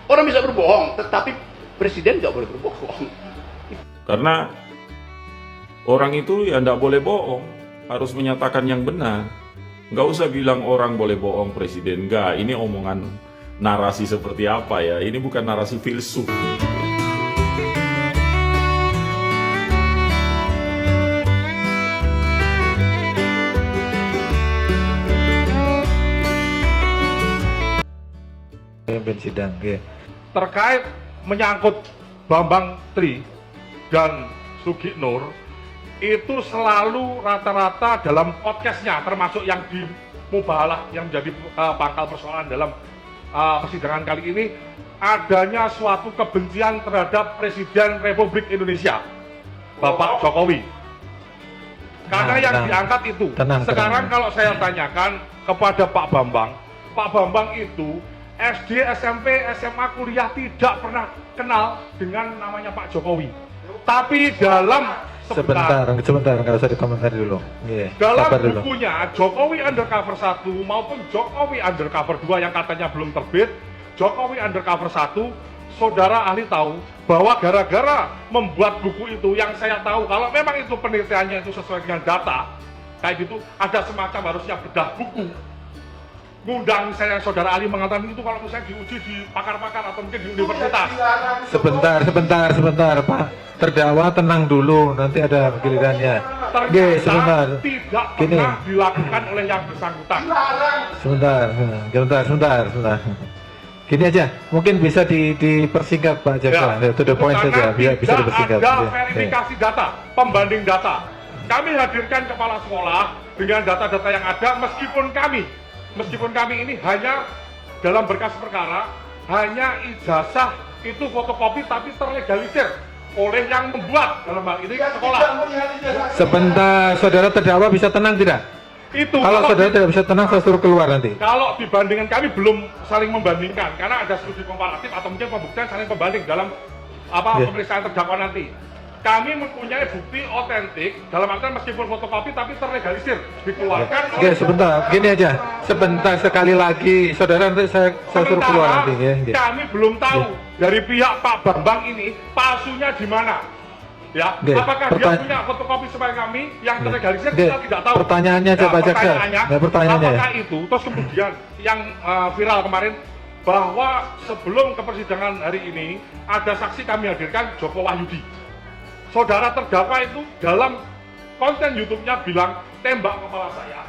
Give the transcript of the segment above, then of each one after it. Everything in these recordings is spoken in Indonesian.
Orang bisa berbohong, tetapi presiden nggak boleh berbohong. Karena orang itu ya nggak boleh bohong, harus menyatakan yang benar. Nggak usah bilang orang boleh bohong, presiden nggak. Ini omongan narasi seperti apa ya? Ini bukan narasi filsuf. Sidang, terkait menyangkut Bambang Tri dan Sugi Nur, itu selalu rata-rata dalam podcastnya, termasuk yang di Mubahalah yang menjadi pangkal persoalan dalam persidangan kali ini, adanya suatu kebencian terhadap Presiden Republik Indonesia, Bapak Jokowi. Karena yang diangkat itu, sekarang kalau saya tanyakan kepada Pak Bambang itu SD, SMP, SMA, kuliah tidak pernah kenal dengan namanya Pak Jokowi. Tapi dalam sebentar, nggak usah dikomentari dulu. Dalam bukunya Jokowi Undercover 1 maupun Jokowi Undercover 2 yang katanya belum terbit, Jokowi Undercover 1, saudara ahli tahu bahwa gara-gara membuat buku itu, yang saya tahu kalau memang itu penelitiannya itu sesuai dengan data, kayak gitu, ada semacam harusnya bedah buku. Ngundang misalnya saudara ahli mengatakan itu kalau misalnya diuji di pakar-pakar atau mungkin di universitas. Sebentar Pak, terdakwa tenang dulu, nanti ada gilirannya. Sebentar. Tidak pernah dilakukan oleh yang bersangkutan. Sebentar. Gini aja, mungkin bisa dipersingkat Pak Jaksa, to the point saja, biar bisa dipersingkat. Ada verifikasi data, pembanding data. Kami hadirkan kepala sekolah dengan data-data yang ada, meskipun kami ini hanya dalam berkas perkara, hanya ijazah itu fotokopi tapi terlegalisir oleh yang membuat dalam hal ini sekolah. Sebentar, saudara terdakwa bisa tenang tidak? Itu kalau saudara tidak bisa tenang, saya suruh keluar nanti. Kalau dibandingkan, kami belum saling membandingkan karena ada studi komparatif atau mungkin pembuktian saling pembanding dalam pemeriksaan terdakwa nanti. Kami mempunyai bukti otentik dalam artian meskipun fotokopi tapi terlegalisir dikeluarkan. Sebentar, gini aja, sebentar sekali lagi, saudara nanti saya suruh keluar nanti. Kami belum tahu dari pihak Pak Bambang ini palsunya di mana. Ya, apakah dia punya fotokopi seperti kami yang terlegalisir, kita tidak tahu. Pertanyaannya aja Pak Jaksa. Pertanyaannya. Apakah itu? Terus kemudian yang viral kemarin bahwa sebelum ke persidangan hari ini ada saksi kami hadirkan, Joko Wahyudi. Saudara terdakwa itu dalam konten YouTube-nya bilang tembak kepala saya,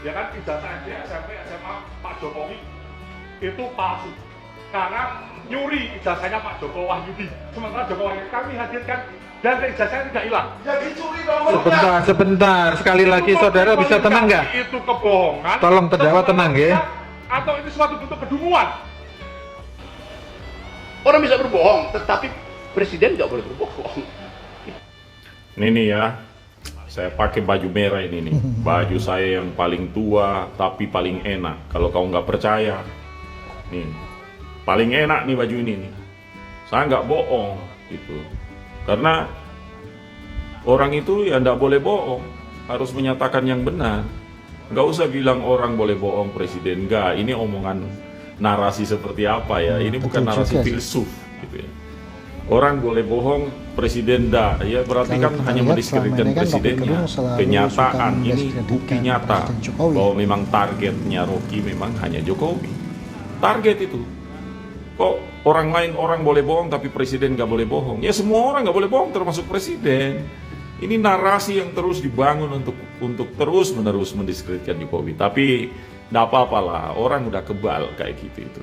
ya kan, ijazah SD, SMP, SMA Pak Jokowi itu palsu karena nyuri ijazahnya Pak Joko Wahyudi. Sementara Joko Wahyudi kami hadirkan dan ijazahnya tidak hilang. Jadi curi nomornya. Sebentar, sekali lagi saudara bisa tenang nggak? Itu kebohongan. Tolong terdakwa tenang ya. Atau itu suatu bentuk kedunguan. Orang bisa berbohong, tetapi presiden nggak boleh berbohong. Ini nih ya, saya pakai baju merah ini nih, baju saya yang paling tua tapi paling enak. Kalau kau nggak percaya, nih paling enak nih baju ini nih. Saya nggak bohong gitu, karena orang itu ya nggak boleh bohong, harus menyatakan yang benar. Nggak usah bilang orang boleh bohong, presiden nggak. Ini omongan narasi seperti apa ya? Ini bukan narasi filsuf gitu ya. Orang boleh bohong, presiden dah, ya berarti kan hanya mendiskreditkan presidennya. Kenyataan ini bukti nyata bahwa memang targetnya Rocky memang hanya Jokowi. Target itu. Kok orang boleh bohong tapi presiden nggak boleh bohong? Ya semua orang nggak boleh bohong termasuk presiden. Ini narasi yang terus dibangun untuk terus menerus mendiskreditkan Jokowi. Tapi nggak apa-apalah, orang udah kebal kayak gitu itu.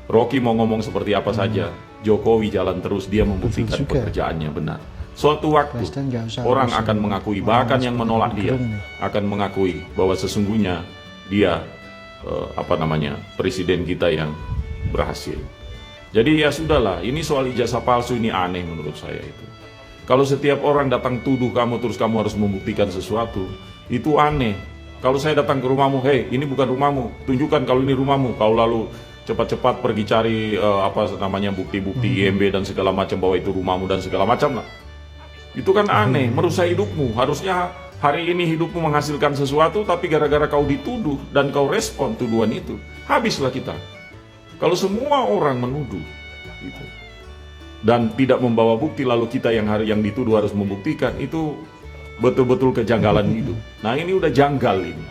Rocky mau ngomong seperti apa saja, Jokowi jalan terus, dia membuktikan pekerjaannya benar. Suatu waktu orang akan mengakui, bahkan yang menolak dia akan mengakui bahwa sesungguhnya dia presiden kita yang berhasil. Jadi ya sudahlah, ini soal ijazah palsu ini aneh menurut saya itu. Kalau setiap orang datang tuduh kamu terus kamu harus membuktikan sesuatu, itu aneh. Kalau saya datang ke rumahmu, hei ini bukan rumahmu, tunjukkan kalau ini rumahmu, kau lalu cepat-cepat pergi cari bukti-bukti IMB dan segala macam bahwa itu rumahmu dan segala macam lah. Itu kan aneh, merusak hidupmu. Harusnya hari ini hidupmu menghasilkan sesuatu, tapi gara-gara kau dituduh dan kau respon tuduhan itu, habislah kita. Kalau semua orang menuduh, gitu. Dan tidak membawa bukti, lalu kita yang dituduh harus membuktikan, itu betul-betul kejanggalan hidup. Nah ini udah janggal ini,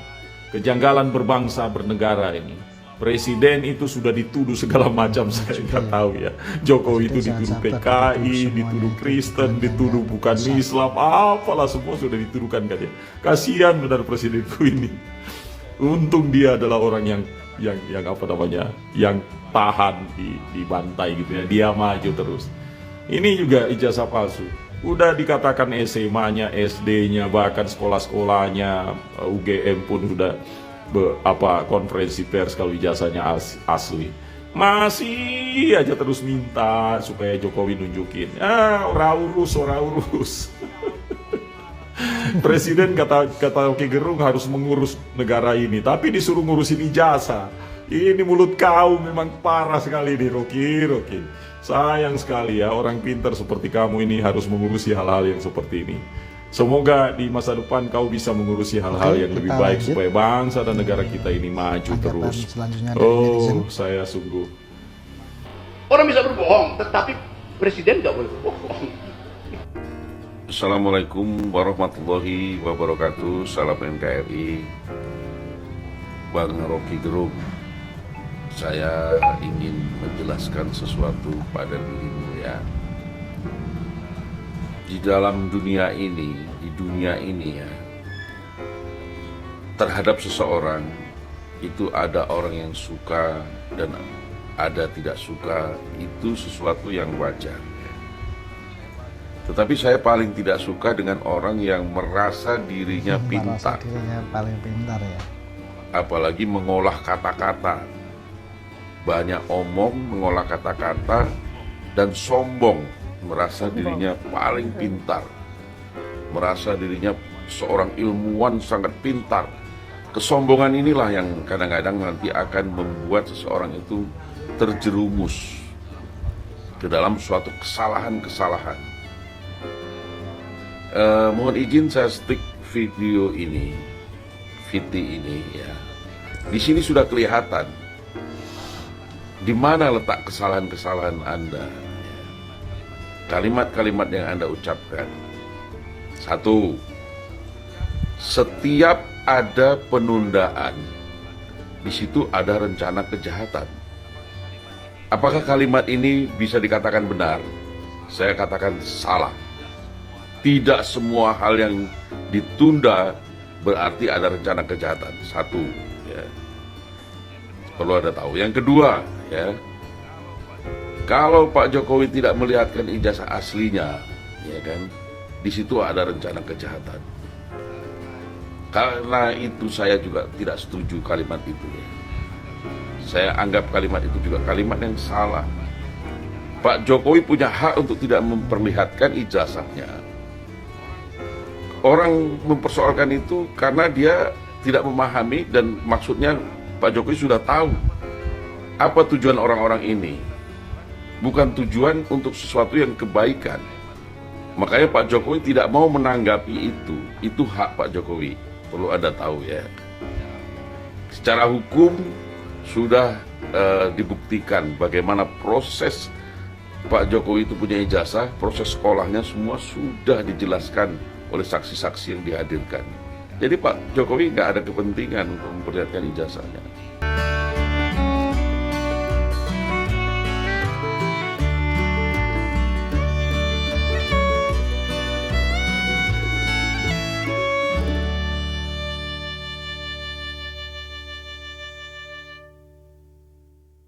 kejanggalan berbangsa bernegara ini. Presiden itu sudah dituduh segala macam, saya nggak tahu ya. Jokowi itu dituduh PKI, dituduh Kristen, dituduh bukan Islam, apalah semua sudah dituduhkan kan ya. Kasihan benar presidenku ini. Untung dia adalah orang yang apa namanya, yang tahan dibantai gitu ya. Dia maju terus. Ini juga ijazah palsu. Udah dikatakan SMA-nya, SD-nya, bahkan sekolah-sekolahnya, UGM pun sudah konferensi pers kalau ijazahnya asli. Masih aja terus minta supaya Jokowi nunjukin. Ora urus. Presiden kata Rocky Gerung harus mengurus negara ini, tapi disuruh ngurusin ijazah. Ini mulut kau memang parah sekali nih Rocky. Sayang sekali ya, orang pintar seperti kamu ini harus mengurusi hal-hal yang seperti ini. Semoga di masa depan kau bisa mengurusi hal-hal yang lebih baik supaya bangsa dan negara kita ini maju terus. Saya sungguh. Orang bisa berbohong, tetapi presiden nggak boleh berbohong. Assalamualaikum warahmatullahi wabarakatuh. Salam NKRI. Bang Rocky Gerung, saya ingin menjelaskan sesuatu pada dirimu ya. Di dalam dunia ini ya, terhadap seseorang itu ada orang yang suka dan ada tidak suka, itu sesuatu yang wajar. Tetapi saya paling tidak suka dengan orang yang merasa dirinya pintar. Paling pintar ya. Apalagi mengolah kata-kata. Banyak omong, mengolah kata-kata, dan sombong. Merasa dirinya paling pintar. Merasa dirinya seorang ilmuwan sangat pintar. Kesombongan inilah yang kadang-kadang nanti akan membuat seseorang itu terjerumus ke dalam suatu kesalahan-kesalahan. Mohon izin saya stick video ini, ya. Di sini sudah kelihatan di mana letak kesalahan-kesalahan Anda. Kalimat-kalimat yang Anda ucapkan. Satu, setiap ada penundaan, di situ ada rencana kejahatan. Apakah kalimat ini bisa dikatakan benar? Saya katakan salah. Tidak semua hal yang ditunda berarti ada rencana kejahatan. Satu, ya. Perlu Anda tahu. Yang kedua, ya. Kalau Pak Jokowi tidak melihatkan ijazah aslinya, ya kan, di situ ada rencana kejahatan. Karena itu saya juga tidak setuju kalimat itu. Ya. Saya anggap kalimat itu juga kalimat yang salah. Pak Jokowi punya hak untuk tidak memperlihatkan ijazahnya. Orang mempersoalkan itu karena dia tidak memahami dan maksudnya Pak Jokowi sudah tahu apa tujuan orang-orang ini. Bukan tujuan untuk sesuatu yang kebaikan. Makanya Pak Jokowi tidak mau menanggapi itu. Itu hak Pak Jokowi. Perlu Anda tahu ya. Secara hukum sudah dibuktikan bagaimana proses Pak Jokowi itu punya ijazah, proses sekolahnya semua sudah dijelaskan oleh saksi-saksi yang dihadirkan. Jadi Pak Jokowi nggak ada kepentingan untuk memperlihatkan ijazahnya.